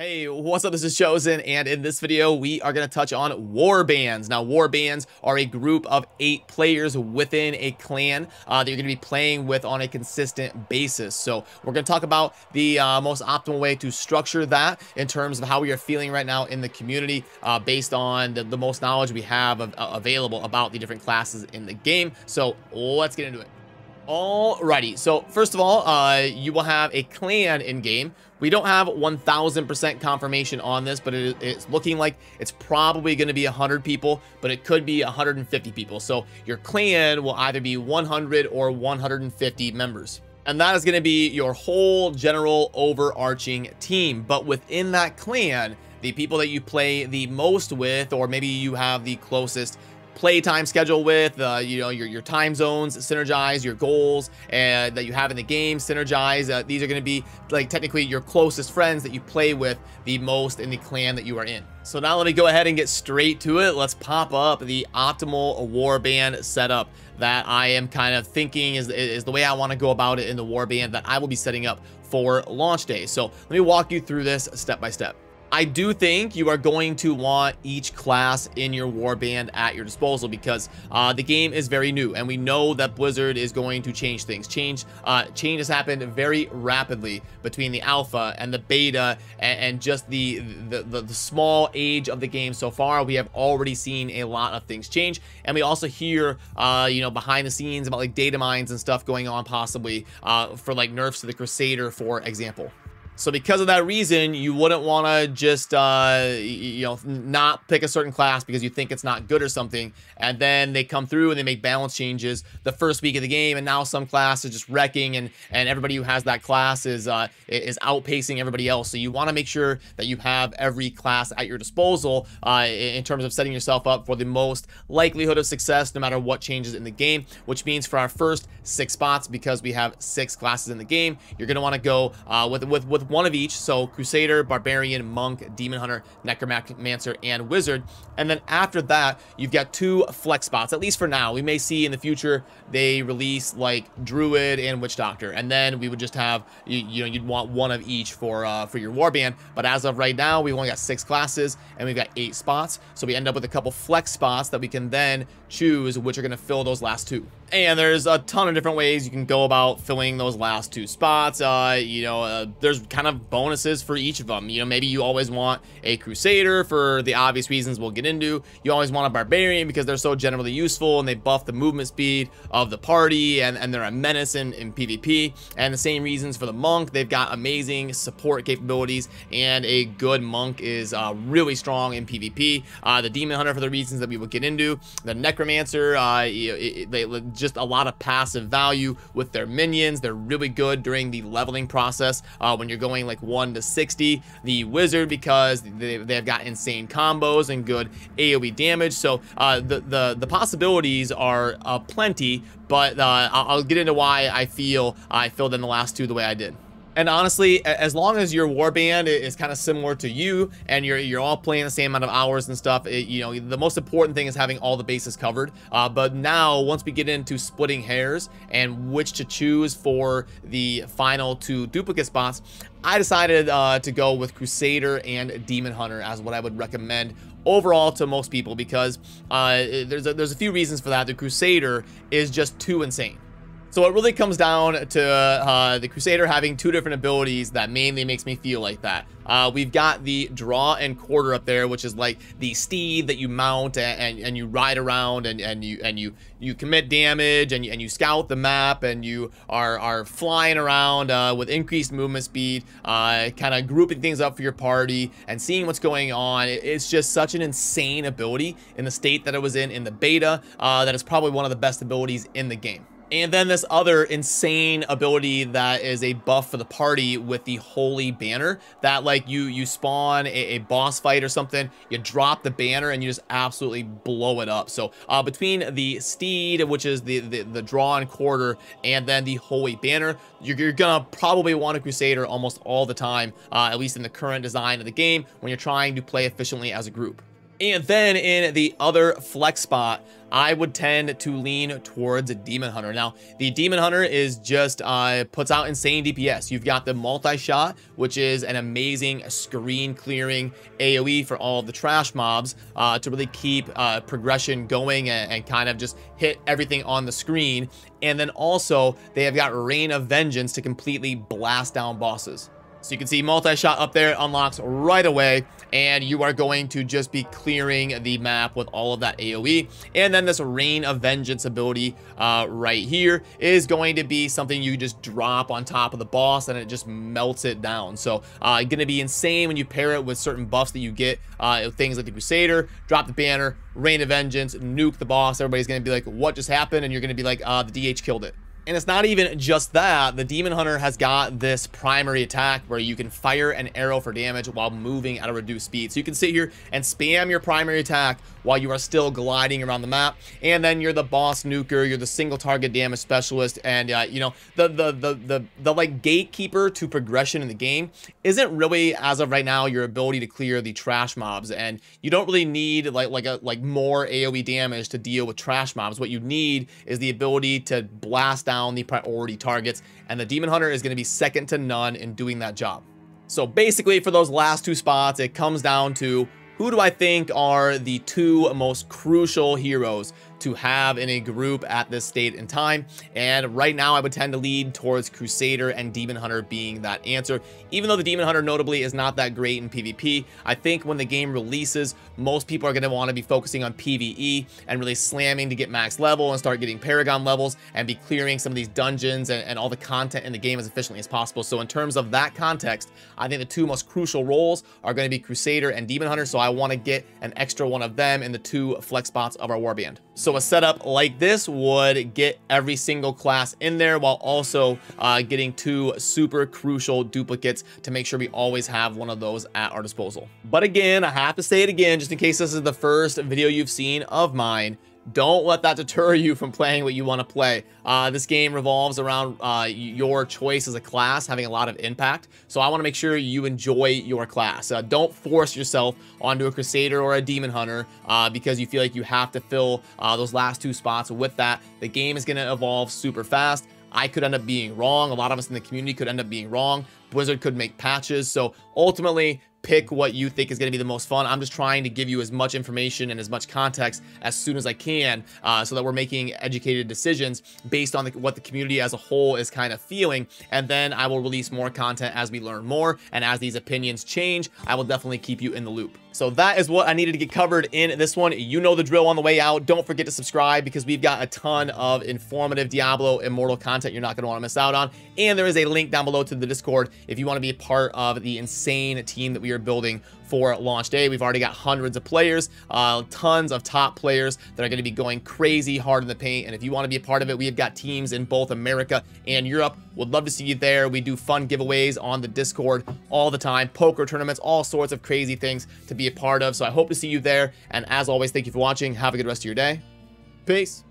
Hey, what's up? This is Chosen, and in this video, we are going to touch on warbands. Now, warbands are a group of 8 players within a clan that you're going to be playing with on a consistent basis. So we're going to talk about the most optimal way to structure that in terms of how we are feeling right now in the community based on the most knowledge we have available about the different classes in the game. So let's get into it. Alrighty, so first of all, you will have a clan in game. We don't have 1000% confirmation on this, but it's looking like it's probably going to be 100 people, but it could be 150 people. So your clan will either be 100 or 150 members. And that is going to be your whole general overarching team. But within that clan, the people that you play the most with, or maybe you have the closest playtime schedule with, your time zones synergize, your goals that you have in the game synergize. These are going to be like technically your closest friends that you play with the most in the clan that you are in. So now let me go ahead and get straight to it. Let's pop up the optimal warband setup that I am kind of thinking is the way I want to go about it in the warband that I will be setting up for launch day. So let me walk you through this step by step. I do think you are going to want each class in your warband at your disposal because the game is very new, and we know that Blizzard is going to change things. Change has happened very rapidly between the alpha and the beta and just the small age of the game so far. We have already seen a lot of things change, and we also hear behind the scenes about like data mines and stuff going on possibly for like nerfs to the Crusader, for example. So because of that reason, you wouldn't want to just, not pick a certain class because you think it's not good or something. And then they come through and they make balance changes the first week of the game. And now some class is just wrecking and everybody who has that class is outpacing everybody else. So you want to make sure that you have every class at your disposal in terms of setting yourself up for the most likelihood of success no matter what changes in the game, which means for our first 6 spots, because we have 6 classes in the game, you're going to want to go with one of each. So Crusader, Barbarian, Monk, Demon Hunter, Necromancer, and Wizard. And then after that, you've got 2 flex spots, at least for now. We may see in the future they release like Druid and Witch Doctor, and then we would just have you'd want one of each for your warband. But as of right now, we've only got 6 classes and we've got 8 spots, so we end up with a couple flex spots that we can then choose which are going to fill those last 2. And there's a ton of different ways you can go about filling those last 2 spots. There's kind of bonuses for each of them. Maybe you always want a Crusader for the obvious reasons we'll get into. You always want a Barbarian because they're so generally useful and they buff the movement speed of the party and they're a menace in PvP. And the same reasons for the Monk. They've got amazing support capabilities, and a good Monk is really strong in PvP. The Demon Hunter for the reasons that we will get into. The Necromancer, they just a lot of passive value with their minions. They're really good during the leveling process when you're going like 1 to 60. The Wizard, because they've got insane combos and good AoE damage. So the possibilities are plenty, but I'll get into why I feel I filled in the last 2 the way I did. And honestly, as long as your warband is kind of similar to you and you're all playing the same amount of hours and stuff, the most important thing is having all the bases covered. But now, once we get into splitting hairs and which to choose for the final 2 duplicate spots, I decided to go with Crusader and Demon Hunter as what I would recommend overall to most people, because there's a few reasons for that. The Crusader is just too insane. So it really comes down to the Crusader having 2 different abilities that mainly makes me feel like that. We've got the Draw and Quarter up there, which is like the steed that you mount and you ride around and you commit damage and you scout the map and you are flying around with increased movement speed, kind of grouping things up for your party and seeing what's going on. It's just such an insane ability in the state that it was in the beta that is probably one of the best abilities in the game. And then this other insane ability that is a buff for the party with the Holy Banner, that like you spawn a boss fight or something, you drop the banner and you just absolutely blow it up. So between the steed, which is the Draw and Quarter, and then the Holy Banner, you're gonna probably want a Crusader almost all the time, at least in the current design of the game, when you're trying to play efficiently as a group. And then in the other flex spot, I would tend to lean towards a Demon Hunter. Now, the Demon Hunter is just puts out insane DPS. You've got the multi-shot, which is an amazing screen clearing AoE for all of the trash mobs to really keep progression going and kind of just hit everything on the screen. And then also, they have got Rain of Vengeance to completely blast down bosses. So you can see multi-shot up there unlocks right away, and you are going to just be clearing the map with all of that AoE. And then this Rain of Vengeance ability right here is going to be something you just drop on top of the boss and it just melts it down. So going to be insane when you pair it with certain buffs that you get, things like the Crusader, drop the banner, Rain of Vengeance, nuke the boss. Everybody's going to be like, what just happened? And you're going to be like, the DH killed it. And it's not even just that. The Demon Hunter has got this primary attack where you can fire an arrow for damage while moving at a reduced speed. So you can sit here and spam your primary attack while you are still gliding around the map. And then you're the boss nuker, you're the single target damage specialist, and you know, the like gatekeeper to progression in the game isn't really, as of right now, your ability to clear the trash mobs. And you don't really need like more AoE damage to deal with trash mobs. What you need is the ability to blast down the priority targets, and the Demon Hunter is going to be second to none in doing that job. So basically, for those last two spots, it comes down to who do I think are the two most crucial heroes to have in a group at this state in time. And right now I would tend to lead towards Crusader and Demon Hunter being that answer. Even though the Demon Hunter notably is not that great in PvP, I think when the game releases, most people are going to want to be focusing on PvE and really slamming to get max level and start getting Paragon levels and be clearing some of these dungeons and all the content in the game as efficiently as possible. So in terms of that context, I think the two most crucial roles are going to be Crusader and Demon Hunter. So I want to get an extra one of them in the two flex spots of our Warband. So a setup like this would get every single class in there while also getting two super crucial duplicates to make sure we always have one of those at our disposal. But again, I have to say it again, just in case this is the first video you've seen of mine. Don't let that deter you from playing what you want to play. This game revolves around your choice as a class having a lot of impact. So I want to make sure you enjoy your class. Don't force yourself onto a Crusader or a Demon Hunter because you feel like you have to fill those last two spots with that. The game is going to evolve super fast. I could end up being wrong. A lot of us in the community could end up being wrong. Blizzard could make patches. So ultimately, pick what you think is going to be the most fun. I'm just trying to give you as much information and as much context as soon as I can so that we're making educated decisions based on what the community as a whole is kind of feeling. And then I will release more content as we learn more. And as these opinions change, I will definitely keep you in the loop. So that is what I needed to get covered in this one. You know the drill on the way out. Don't forget to subscribe because we've got a ton of informative Diablo Immortal content you're not going to want to miss out on. And there is a link down below to the Discord if you want to be a part of the insane team that we are building for launch day. We've already got hundreds of players, tons of top players that are going to be going crazy hard in the paint. And if you want to be a part of it, we have got teams in both America and Europe. Would love to see you there. We do fun giveaways on the Discord all the time, poker tournaments, all sorts of crazy things to be a part of. So I hope to see you there. And as always, thank you for watching. Have a good rest of your day. Peace.